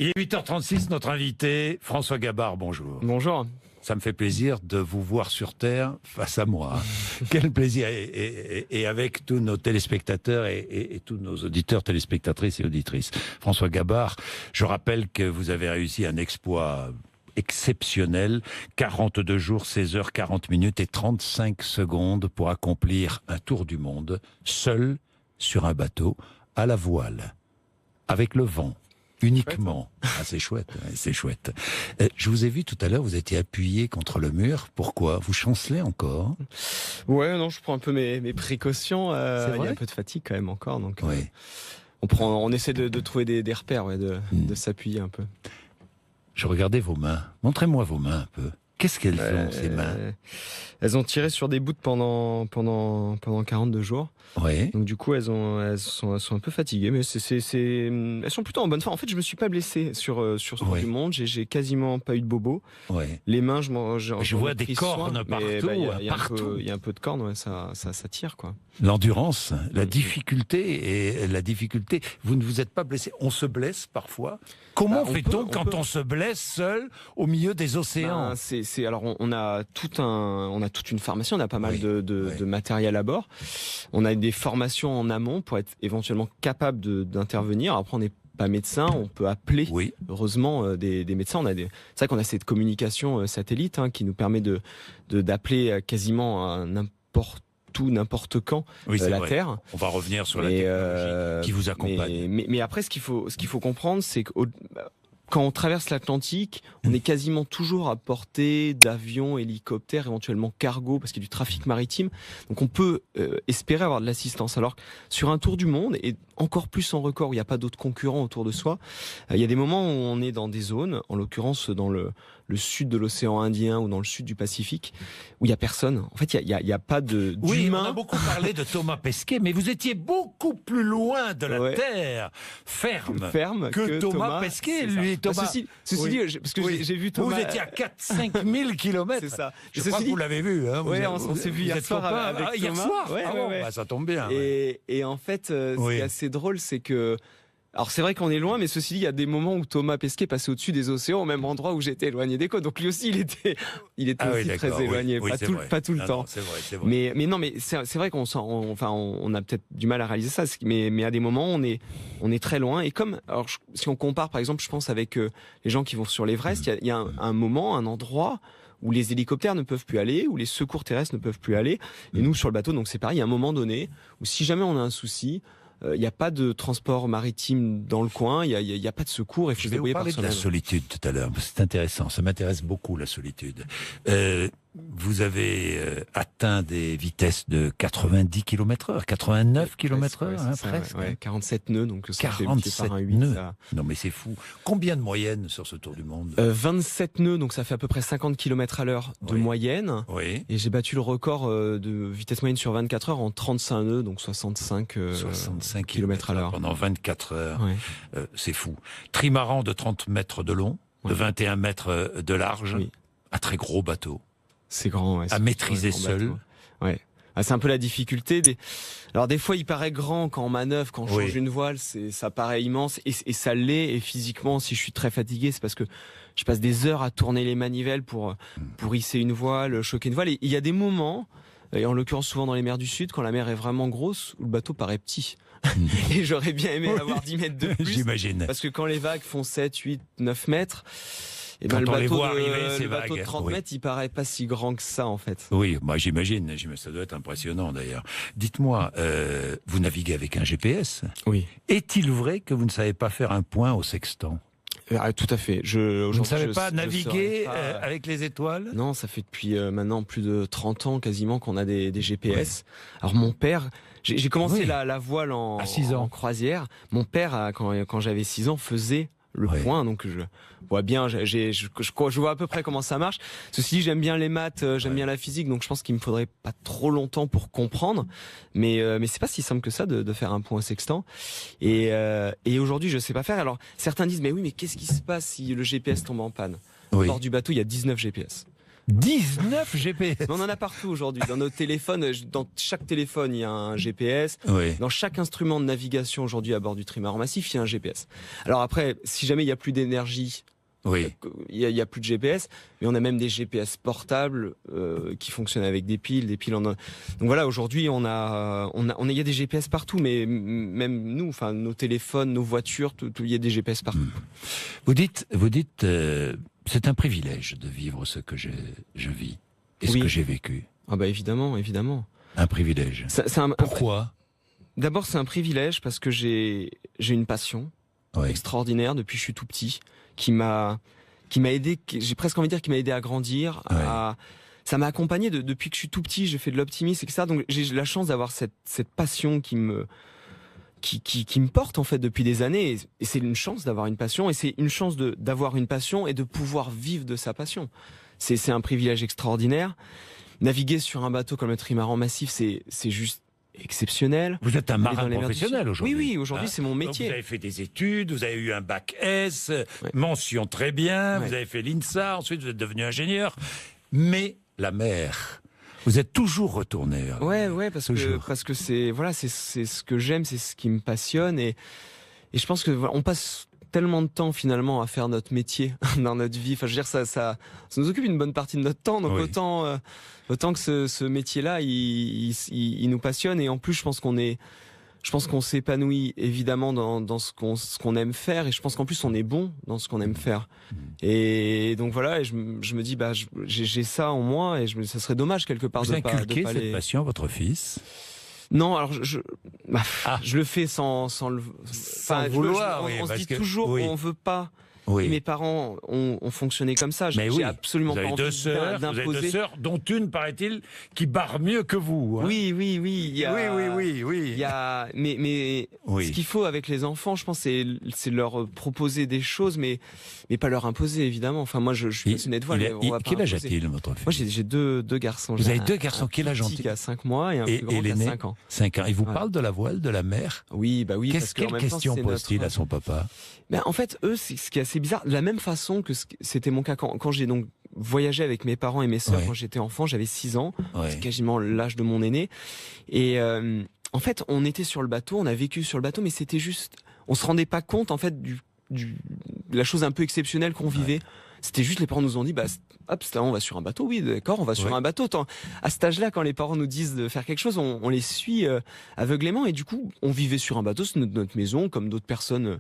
Il est 8h36, notre invité, François Gabard, bonjour. Bonjour. Ça me fait plaisir de vous voir sur Terre face à moi. Quel plaisir. Et avec tous nos téléspectateurs et tous nos auditeurs, téléspectatrices et auditrices. François Gabard, je rappelle que vous avez réussi un exploit exceptionnel, 42 jours, 16 heures, 40 minutes et 35 secondes pour accomplir un tour du monde, seul, sur un bateau, à la voile, avec le vent. Uniquement. Ah, c'est chouette, c'est chouette. Je vous ai vu tout à l'heure, vous étiez appuyé contre le mur. Pourquoi? Vous chancelez encore? Ouais, non, je prends un peu mes précautions. Il y a un peu de fatigue quand même encore, donc on essaie de trouver des repères, de s'appuyer un peu. Je regardais vos mains. Montrez-moi vos mains un peu. Qu'est-ce qu'elles ont, ces mains? Elles ont tiré sur des bouts pendant 42 jours. Oui. Donc du coup, elles sont un peu fatiguées, mais elles sont plutôt en bonne forme. En fait, je me suis pas blessé sur ce tour du monde. J'ai quasiment pas eu de bobo. Ouais. Les mains, je vois des cornes partout. Il y a un peu de cornes, ça tire, quoi. L'endurance, la difficulté, vous ne vous êtes pas blessé. On se blesse parfois. Comment fait-on quand on se blesse seul au milieu des océans? Alors on a toute une formation, on a pas mal de matériel à bord. On a des formations en amont pour être éventuellement capable d'intervenir. Après, on n'est pas médecin, on peut appeler, heureusement, des médecins. C'est vrai qu'on a cette communication satellite qui nous permet d'appeler quasiment à n'importe quand la Terre. On va revenir sur la technologie qui vous accompagne. Mais après, ce qu'il faut comprendre, c'est que quand on traverse l'Atlantique, on est quasiment toujours à portée d'avions, hélicoptères, éventuellement cargo, parce qu'il y a du trafic maritime. Donc on peut espérer avoir de l'assistance. Alors sur un tour du monde, et encore plus en record, où il n'y a pas d'autres concurrents autour de soi, il y a des moments où on est dans des zones, en l'occurrence dans le sud de l'océan Indien ou dans le sud du Pacifique, où il n'y a personne. En fait, il y a pas d'humain. Oui, on a beaucoup parlé de Thomas Pesquet, mais vous étiez beaucoup plus loin de la Terre, ferme que Thomas Pesquet, lui. Thomas. Ceci dit, parce que j'ai vu Thomas. Vous étiez à 4-5 000 kilomètres. C'est ça. Je crois que vous l'avez vu. Hein. On s'est vu hier soir avec Thomas. Hier soir. Ça tombe bien. Et en fait, ce qui est assez drôle, c'est que. Alors c'est vrai qu'on est loin, mais ceci dit, il y a des moments où Thomas Pesquet passait au-dessus des océans, au même endroit où j'étais éloigné des côtes. Donc lui aussi, il était aussi très éloigné, pas tout le temps. C'est vrai. Mais c'est vrai qu'on on a peut-être du mal à réaliser ça, mais à des moments, on est très loin. Et si on compare, par exemple, je pense avec les gens qui vont sur l'Everest, il y a un moment, un endroit où les hélicoptères ne peuvent plus aller, où les secours terrestres ne peuvent plus aller. Et nous, sur le bateau, donc c'est pareil, il y a un moment donné où si jamais on a un souci, il n'y a pas de transport maritime dans le coin, il y a pas de secours. Je vais vous parler de la solitude tout à l'heure. C'est intéressant, ça m'intéresse beaucoup, la solitude. Vous avez atteint des vitesses de 90 km/h, 89 km/h, presque. 47 nœuds, donc ça 47 fait 8 nœuds. Non mais c'est fou. Combien de moyenne sur ce tour du monde? 27 nœuds, donc ça fait à peu près 50 km/h de moyenne. Oui. Et j'ai battu le record de vitesse moyenne sur 24 heures en 35 nœuds, donc 65 km/h. Pendant 24 heures. C'est fou. Trimaran de 30 mètres de long, de 21 mètres de large, un très gros bateau. C'est grand, à maîtriser seul. C'est un peu la difficulté. Alors des fois, il paraît grand quand on manœuvre, quand on change une voile, ça paraît immense et ça l'est. Et physiquement, si je suis très fatigué, c'est parce que je passe des heures à tourner les manivelles pour hisser une voile, choquer une voile. Et il y a des moments, et en l'occurrence souvent dans les mers du Sud, quand la mer est vraiment grosse, où le bateau paraît petit. Et j'aurais bien aimé avoir 10 mètres de plus. J'imagine. Parce que quand les vagues font 7, 8, 9 mètres, et quand le bateau de 30 mètres, il paraît pas si grand que ça, en fait. Oui, moi j'imagine, ça doit être impressionnant d'ailleurs. Dites-moi, vous naviguez avec un GPS? Oui. Est-il vrai que vous ne savez pas faire un point au sextant? Tout à fait. Vous ne savez pas naviguer avec les étoiles? Non, ça fait depuis maintenant plus de 30 ans quasiment qu'on a des GPS. Alors mon père, j'ai commencé la voile à 6 ans en croisière. Mon père, quand j'avais 6 ans, faisait le point, donc je vois bien, je vois à peu près comment ça marche. Ceci dit, j'aime bien les maths, j'aime bien la physique, donc je pense qu'il me faudrait pas trop longtemps pour comprendre. Mais c'est pas si simple que ça de faire un point au sextant. Et aujourd'hui, je sais pas faire. Alors certains disent, mais oui, mais qu'est-ce qui se passe si le GPS tombe en panne? Au bord du bateau, il y a 19 GPS. 19 GPS. Mais on en a partout aujourd'hui. Dans nos téléphones, dans chaque téléphone, il y a un GPS. Oui. Dans chaque instrument de navigation aujourd'hui à bord du trimaran massif, il y a un GPS. Alors après, si jamais il n'y a plus d'énergie, Oui. il y a plus de GPS, mais on a même des GPS portables qui fonctionnent avec des piles Donc voilà, aujourd'hui il y a des GPS partout, mais même nous, enfin nos téléphones, nos voitures, il y a des GPS partout. Vous dites, c'est un privilège de vivre ce que je vis et ce Oui. que j'ai vécu. Ah bah évidemment. Un privilège. Pourquoi? D'abord c'est un privilège parce que j'ai une passion Oui. extraordinaire depuis que je suis tout petit, qui m'a aidé, j'ai presque envie de dire qui m'a aidé à grandir, ça m'a accompagné depuis que je suis tout petit, j'ai fait de l'optimisme, etc. Donc j'ai la chance d'avoir cette passion qui me porte en fait depuis des années, et c'est une chance d'avoir une passion, et c'est une chance d'avoir une passion et de pouvoir vivre de sa passion. C'est un privilège extraordinaire. Naviguer sur un bateau comme le trimaran massif, c'est juste exceptionnel. Vous êtes un Aller dans marin les mers du professionnel Sud. aujourd'hui. Oui, aujourd'hui c'est mon Donc métier. vous avez fait des études, vous avez eu un bac S, Ouais. mention très bien, Ouais. vous avez fait l'INSA, ensuite vous êtes devenu ingénieur. Mais la mer, vous êtes toujours retourné vers la mer. Ouais, parce Toujours. que c'est ce que j'aime, c'est ce qui me passionne, et je pense que voilà, on passe tellement de temps finalement à faire notre métier dans notre vie. Enfin, je veux dire, ça nous occupe une bonne partie de notre temps, donc Oui. autant que ce métier-là, il nous passionne, et en plus, je pense qu'on s'épanouit évidemment dans ce qu'on aime faire, et je pense qu'en plus on est bon dans ce qu'on aime faire. Et donc voilà, et je me dis j'ai ça en moi, et ça serait dommage quelque part Vous de pas inculquez cette les... passion à votre fils? Non, alors je le fais sans le vouloir, oui, on se parce dit que- toujours oui. qu'on veut pas. Oui. Mes parents ont fonctionné comme ça. Mais J'ai oui, absolument vous pas avez envie deux sœurs, d'imposer. dont une, paraît-il, qui barre mieux que vous. Hein. Oui. Il y a, Oui. Il y a, mais Oui. ce qu'il faut avec les enfants, je pense, c'est leur proposer des choses, mais pas leur imposer, évidemment. Enfin, moi, je suis passionné de voile, mais on va pas Quel âge imposer. a-t-il, votre fils? Moi, j'ai deux garçons. Vous J'ai avez un- deux garçons, un quel âge plus petit ont-ils? qui a 5 mois et un plus grand qui a l'aîné 5 ans. 5 ans. Il vous Voilà. parle de la voile, de la mer? Oui, parce qu'en Quelle même temps, question c'est pose-t-il notre- à son papa? Ben, en fait, eux, c'est ce qui est assez bizarre. De la même façon que c'était mon cas quand j'ai donc voyagé avec mes parents et mes sœurs Ouais. quand j'étais enfant, j'avais 6 ans, Ouais. c'est quasiment l'âge de mon aîné. Et en fait, on était sur le bateau, on a vécu sur le bateau, mais c'était juste, on se rendait pas compte en fait de la chose un peu exceptionnelle qu'on vivait. C'était juste, les parents nous ont dit, hop, on va sur un bateau. Oui, d'accord, on va sur Ouais. un bateau. À cet âge-là, quand les parents nous disent de faire quelque chose, on les suit aveuglément. Et du coup, on vivait sur un bateau, c'est notre maison, comme d'autres personnes,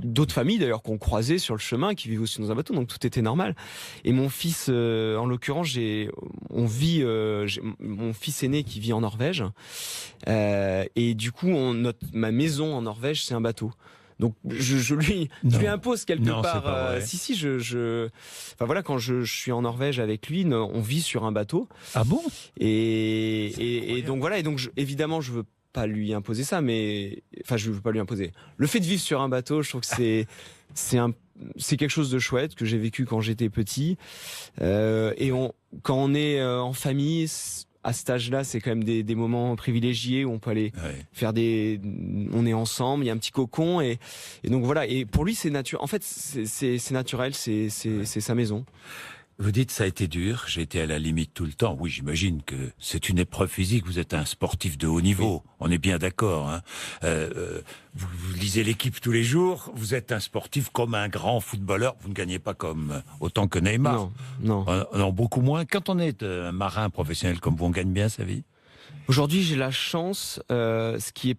d'autres familles d'ailleurs qu'on croisait sur le chemin, qui vivaient aussi dans un bateau. Donc tout était normal. Et mon fils, en l'occurrence, j'ai mon fils aîné qui vit en Norvège. Et du coup, ma maison en Norvège, c'est un bateau. Donc je lui impose quelque Non, part. c'est pas vrai. Si, enfin voilà, quand je suis en Norvège avec lui, on vit sur un bateau. Ah bon? Et donc voilà, et donc évidemment je veux pas lui imposer ça, mais enfin je veux pas lui imposer. Le fait de vivre sur un bateau, je trouve que c'est quelque chose de chouette que j'ai vécu quand j'étais petit. Et quand on est en famille, à cet âge-là, c'est quand même des moments privilégiés où on peut aller faire on est ensemble, il y a un petit cocon, et donc voilà. Et pour lui, c'est naturel. En fait, c'est naturel, c'est sa maison. Vous dites ça a été dur, j'ai été à la limite tout le temps. Oui, j'imagine que c'est une épreuve physique, vous êtes un sportif de haut niveau, on est bien d'accord. Hein. Vous lisez l'équipe tous les jours, vous êtes un sportif comme un grand footballeur, vous ne gagnez pas comme autant que Neymar. Non. Non, beaucoup moins. Quand on est un marin professionnel comme vous, on gagne bien sa vie? Aujourd'hui, j'ai la chance, ce qui est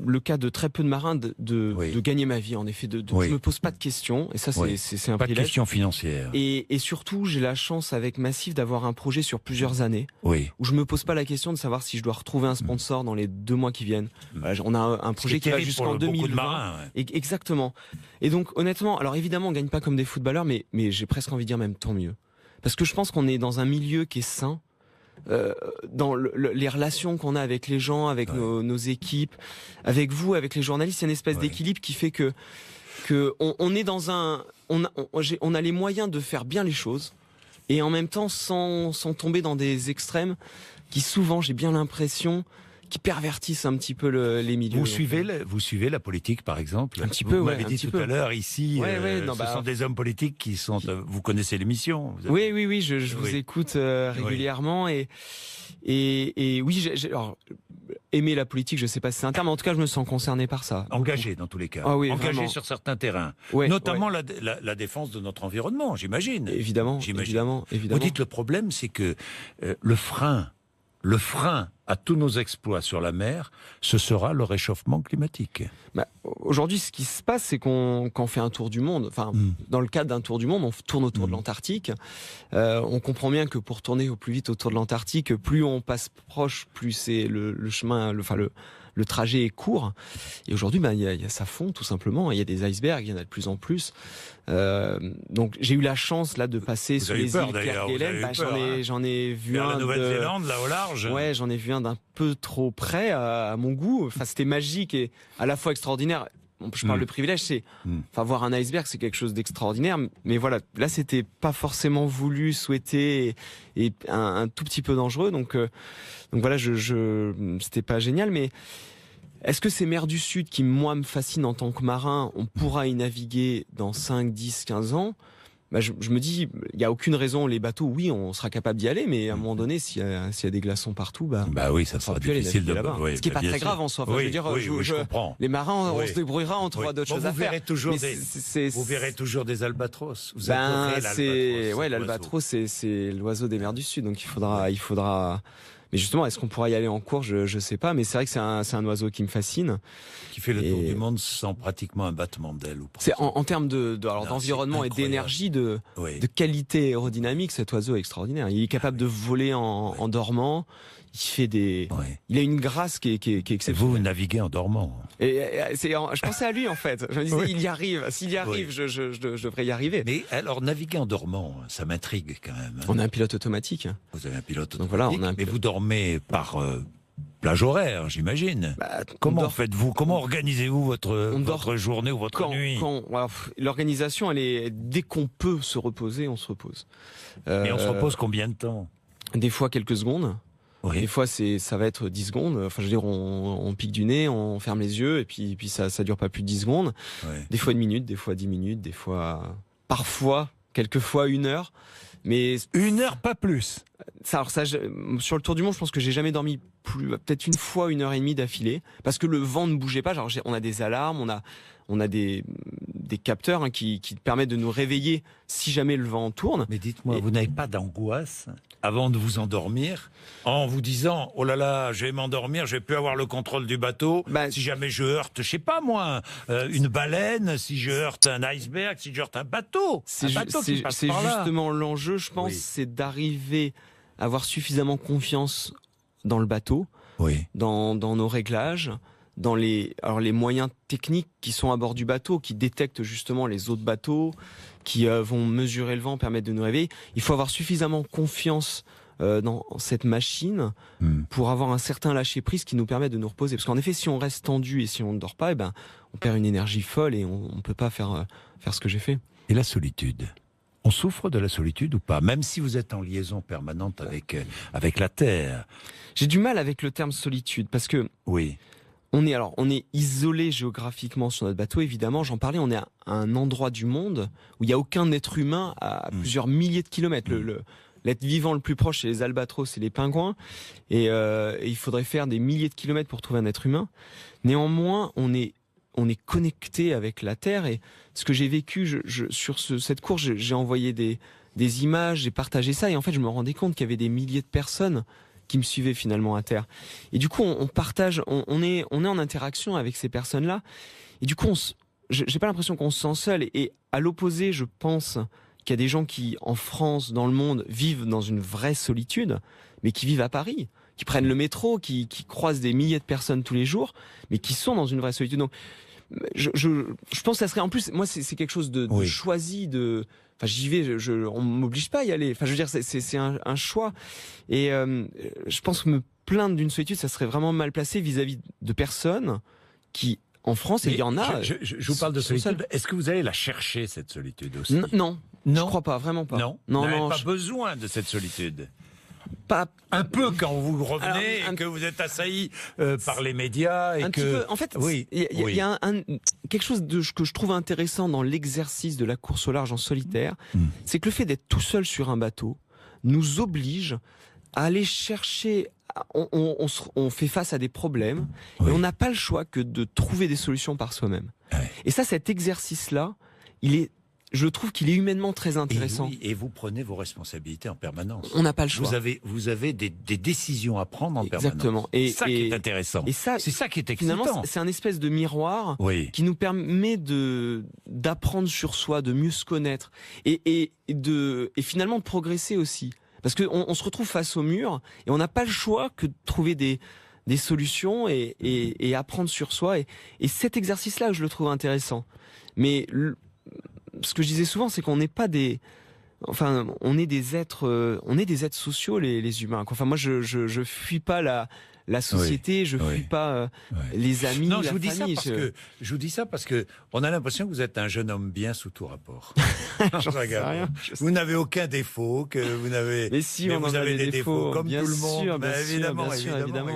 le cas de très peu de marins, de gagner ma vie, en effet. Je me pose pas de questions, et ça, c'est un pas privilège. de questions financières. Et surtout, j'ai la chance avec Massif d'avoir un projet sur plusieurs années, où je me pose pas la question de savoir si je dois retrouver un sponsor dans les 2 mois qui viennent. Voilà, on a un projet qui va jusqu'en 2020. Marins, Exactement. Et donc, honnêtement, alors évidemment, on gagne pas comme des footballeurs, mais j'ai presque envie de dire même tant mieux. Parce que je pense qu'on est dans un milieu qui est sain, dans les relations qu'on a avec les gens, avec nos équipes, avec vous, avec les journalistes, il y a une espèce d'équilibre qui fait que on est dans on a les moyens de faire bien les choses, et en même temps sans tomber dans des extrêmes qui souvent, j'ai bien l'impression, pervertissent un petit peu les milieux. Vous suivez la politique, par exemple? Un petit peu, vous ouais. m'avez dit tout à l'heure, ici, ce sont des hommes politiques qui sont... Vous connaissez l'émission? Oui, je vous écoute régulièrement et oui, alors, aimer la politique, je sais pas si c'est un terme, mais en tout cas, je me sens concerné par ça. Engagé dans tous les cas. Ah oui, engagé vraiment. sur certains terrains. Ouais, notamment la défense de notre environnement, j'imagine. Évidemment. Vous dites le problème, c'est que le frein à tous nos exploits sur la mer, ce sera le réchauffement climatique. Aujourd'hui, ce qui se passe, c'est quand on fait un tour du monde, dans le cadre d'un tour du monde, on tourne autour de l'Antarctique. On comprend bien que pour tourner au plus vite autour de l'Antarctique, plus on passe proche, plus c'est le chemin, le trajet est court. Et aujourd'hui, ça fond tout simplement. Il y a des icebergs, il y en a de plus en plus. Donc j'ai eu la chance là de passer sous les îles Kerguelen. J'en ai vu un la Nouvelle-Zélande, là au large. Ouais, j'en ai vu un d'un peu trop près à mon goût. Enfin, c'était magique et à la fois extraordinaire. Je parle de privilège, voir un iceberg, c'est quelque chose d'extraordinaire. Mais voilà, là, c'était pas forcément voulu, souhaité et un tout petit peu dangereux. Donc voilà, c'était pas génial. Mais est-ce que ces mers du Sud qui, moi, me fascinent en tant que marin, on pourra y naviguer dans 5, 10, 15 ans? Je me dis, il n'y a aucune raison, les bateaux, oui, on sera capable d'y aller, mais à un moment donné, s'il y a des glaçons partout, oui, ça sera difficile de là-bas. Ce qui n'est pas très grave en soi. Enfin, je comprends. Les marins, on se débrouillera, on trouvera d'autres choses à faire. Vous verrez toujours des albatros. L'albatros, c'est l'oiseau des mers du Sud, donc il faudra. Mais justement, est-ce qu'on pourra y aller en cours? Je sais pas, mais c'est vrai que c'est un oiseau qui me fascine. Qui fait le tour du monde sans pratiquement un battement d'aile. C'est en termes d'environnement et d'énergie, de qualité aérodynamique, cet oiseau est extraordinaire. Il est capable de voler en dormant. Il a une grâce qui est exceptionnelle. Vous naviguez en dormant. Je pensais à lui en fait. Je me disais, il y arrive. S'il y arrive, je devrais y arriver. Mais alors, naviguer en dormant, ça m'intrigue quand même. On a un pilote automatique. Vous avez un pilote automatique. Donc voilà, mais vous dormez par plage horaire, j'imagine. Comment faites-vous? Comment organisez-vous votre journée ou votre nuit? L'organisation, elle est dès qu'on peut se reposer, on se repose. Et on se repose combien de temps? Des fois quelques secondes. Oui. Des fois, ça va être 10 secondes. Enfin, je veux dire, on pique du nez, on ferme les yeux, et puis ça dure pas plus de 10 secondes. Ouais. Des fois 1 minute, des fois 10 minutes, parfois, quelquefois 1 heure. Mais 1 heure, pas plus. Sur le tour du monde, je pense que j'ai jamais dormi peut-être une fois 1h30 d'affilée, parce que le vent ne bougeait pas. Genre, on a des alarmes, on a des capteurs qui permettent de nous réveiller si jamais le vent tourne. Mais dites-moi, vous n'avez pas d'angoisse avant de vous endormir, en vous disant « Oh là là, je vais m'endormir, je vais plus avoir le contrôle du bateau. Si jamais je heurte, je sais pas moi, une baleine, si je heurte un iceberg, si je heurte un bateau. » C'est justement l'enjeu, je pense, c'est d'arriver à avoir suffisamment confiance dans le bateau, dans nos réglages, dans les moyens techniques qui sont à bord du bateau, qui détectent justement les autres bateaux, qui vont mesurer le vent, permettre de nous réveiller. Il faut avoir suffisamment confiance dans cette machine pour avoir un certain lâcher-prise qui nous permet de nous reposer. Parce qu'en effet, si on reste tendu et si on ne dort pas, on perd une énergie folle et on ne peut pas faire ce que j'ai fait. Et la solitude? On souffre de la solitude ou pas? Même si vous êtes en liaison permanente avec la Terre. J'ai du mal avec le terme solitude parce que... Oui. On est isolé géographiquement sur notre bateau, évidemment. J'en parlais, on est à un endroit du monde où il n'y a aucun être humain à plusieurs milliers de kilomètres. L'être vivant le plus proche, c'est les albatros et les pingouins. Et il faudrait faire des milliers de kilomètres pour trouver un être humain. Néanmoins, on est connecté avec la Terre. Et ce que j'ai vécu sur cette course, j'ai envoyé des images, j'ai partagé ça. Et en fait, je me rendais compte qu'il y avait des milliers de personnes qui me suivaient finalement à terre. Et du coup, on partage, on est en interaction avec ces personnes-là. Et du coup, j'ai pas l'impression qu'on se sent seul. Et à l'opposé, je pense qu'il y a des gens qui, en France, dans le monde, vivent dans une vraie solitude, mais qui vivent à Paris, qui prennent le métro, qui croisent des milliers de personnes tous les jours, mais qui sont dans une vraie solitude. Donc, je pense que ça serait, en plus, moi, c'est quelque chose de choisi, Enfin, j'y vais, on m'oblige pas à y aller. Enfin, je veux dire, c'est un choix. Et je pense que me plaindre d'une solitude, ça serait vraiment mal placé vis-à-vis de personnes qui, en France, et il y en a. Je vous parle de solitude. Est-ce que vous allez la chercher, cette solitude aussi? Non, je crois pas, vraiment pas. Non, vous n'avez pas besoin de cette solitude. pas un peu quand vous revenez et que vous êtes assailli par les médias et un que petit peu. En fait, oui, il y a quelque chose que je trouve intéressant dans l'exercice de la course au large en solitaire, c'est que le fait d'être tout seul sur un bateau nous oblige à aller chercher. On fait face à des problèmes et on n'a pas le choix que de trouver des solutions par soi-même. Et ça, cet exercice-là, je trouve qu'il est humainement très intéressant. Et vous prenez vos responsabilités en permanence. On n'a pas le choix. Vous avez des décisions à prendre en permanence. Exactement. C'est ça qui est intéressant. C'est ça qui est excitant. Finalement, c'est un espèce de miroir qui nous permet d'apprendre sur soi, de mieux se connaître et finalement de progresser aussi. Parce qu'on se retrouve face au mur et on n'a pas le choix que de trouver des solutions et apprendre sur soi. Et cet exercice-là, je le trouve intéressant. Mais ce que je disais souvent, c'est qu'on n'est pas on est des êtres sociaux, les humains. Enfin, moi, je fuis pas la société, je fuis pas les amis, non, la famille. Je vous dis ça parce que on a l'impression que vous êtes un jeune homme bien sous tout rapport. J'en sais rien. Vous n'avez aucun défaut, que vous n'avez. Mais si, on vous en avez a des défauts, comme bien tout le monde. sûr,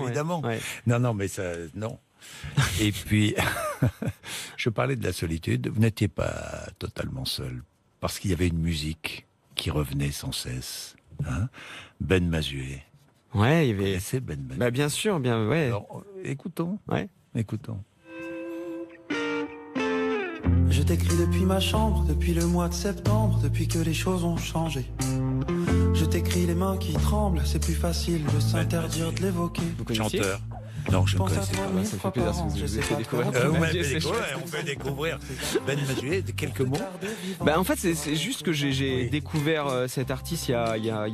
Évidemment. Ouais. Non, mais ça, non. Et puis, je parlais de la solitude. Vous n'étiez pas totalement seul parce qu'il y avait une musique qui revenait sans cesse. Hein, Ben Mazué. Ouais, il y avait. C'est Ben Mazué. Bah bien sûr, bien ouais. Alors, écoutons. Ouais. Écoutons. Je t'écris depuis ma chambre, depuis le mois de septembre, depuis que les choses ont changé. Je t'écris les mains qui tremblent, c'est plus facile de s'interdire de l'évoquer. Vous connaissiez ? Chanteur. Non, je ne connaissais pas. Ça me fait plaisir si vous avez fait découvrir. On fait découvrir Ben Mazué, quelques mots. Bah en fait c'est juste que j'ai découvert cet artiste il y a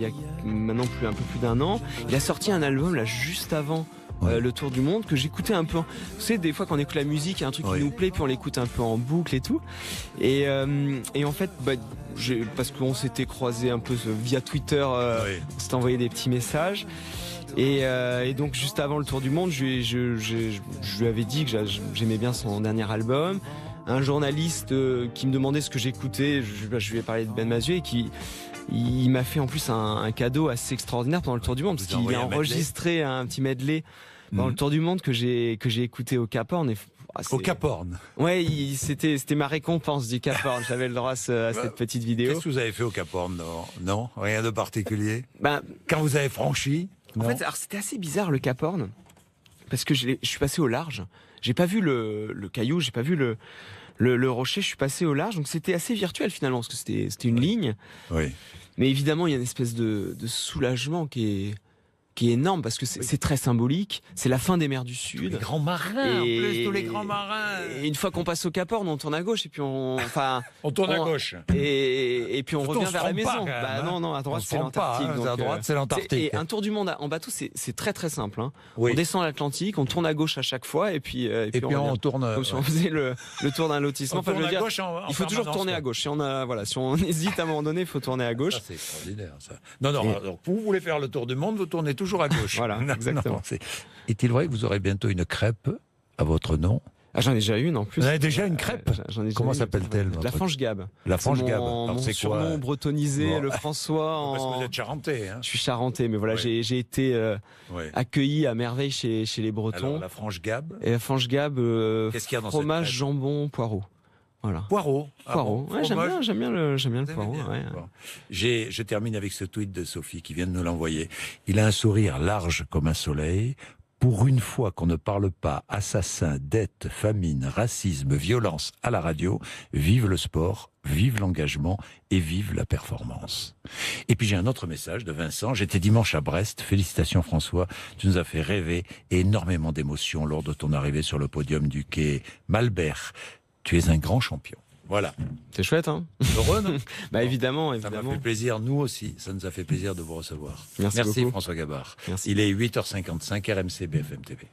maintenant un peu plus d'un an. Il a sorti un album là juste avant le tour du monde que j'écoutais un peu. Vous savez, des fois quand on écoute la musique, il y a un truc qui nous plaît puis on l'écoute un peu en boucle et tout. Et en fait parce qu'on s'était croisés un peu via Twitter, on s'était envoyé des petits messages. Et donc juste avant le tour du monde, je lui avais dit que j'aimais bien son dernier album. Un journaliste qui me demandait ce que j'écoutais, je lui ai parlé de Ben Mazué et il m'a fait en plus un cadeau assez extraordinaire pendant le tour du monde parce qu'il a enregistré un petit medley pendant le tour du monde que j'ai écouté au Cap Horn. Au Cap Horn. Ouais, c'était ma récompense du Cap Horn. J'avais le droit à cette petite vidéo. Qu'est-ce que vous avez fait au Cap Horn? Non, rien de particulier. Ben, quand vous avez franchi. En fait, alors c'était assez bizarre le Cap Horn parce que je suis passé au large. J'ai pas vu le caillou, j'ai pas vu le rocher. Je suis passé au large, donc c'était assez virtuel finalement parce que c'était une ligne. Oui. Mais évidemment, il y a une espèce de soulagement qui est énorme parce que c'est très symbolique. C'est la fin des mers du Sud. Les grands marins, en plus, tous les grands marins. Et une fois qu'on passe au Cap Horn, on tourne à gauche et puis on tourne à gauche. Et puis on revient vers la maison. Non, à droite c'est l'Antarctique. À droite c'est l'Antarctique. Et un tour du monde en bateau, c'est très très simple. Hein. Oui. On descend l'Atlantique, on tourne à gauche à chaque fois et puis on tourne comme si on faisait le tour d'un lotissement. Enfin, je veux dire, il faut toujours tourner à gauche. Si on hésite à un moment donné, il faut tourner à gauche. C'est extraordinaire ça. Non, donc vous voulez faire le tour du monde, vous tournez toujours à gauche. Voilà. Exactement. Est-il vrai que vous aurez bientôt une crêpe à votre nom? Ah, j'en ai déjà une en plus. Vous avez déjà une crêpe? Comment s'appelle-t-elle? La Fange Gab. La Fange Gab. Mon surnom bretonnisé, le François. Parce que vous êtes charentais. Hein. Je suis charentais, mais voilà, j'ai été accueilli à merveille chez les Bretons. Alors, la Fange Gab. Et la Fange Gab, qu'est-ce qu'il y a dans fromage, cette crêpe? jambon, poireau. Voilà. Poireau. Poireau. Ouais, j'aime bien le poireau. Ouais. Bon. Je termine avec ce tweet de Sophie qui vient de nous l'envoyer. Il a un sourire large comme un soleil. Pour une fois qu'on ne parle pas assassin, dette, famine, racisme, violence à la radio, vive le sport, vive l'engagement et vive la performance. Et puis j'ai un autre message de Vincent. J'étais dimanche à Brest. Félicitations François. Tu nous as fait rêver et énormément d'émotions lors de ton arrivée sur le podium du quai Malbert. Tu es un grand champion. Voilà. C'est chouette, hein? Heureux, non? Évidemment. Ça m'a fait plaisir, nous aussi. Ça nous a fait plaisir de vous recevoir. Merci beaucoup. François Gabard. Merci. Il est 8h55, RMC BFM TV.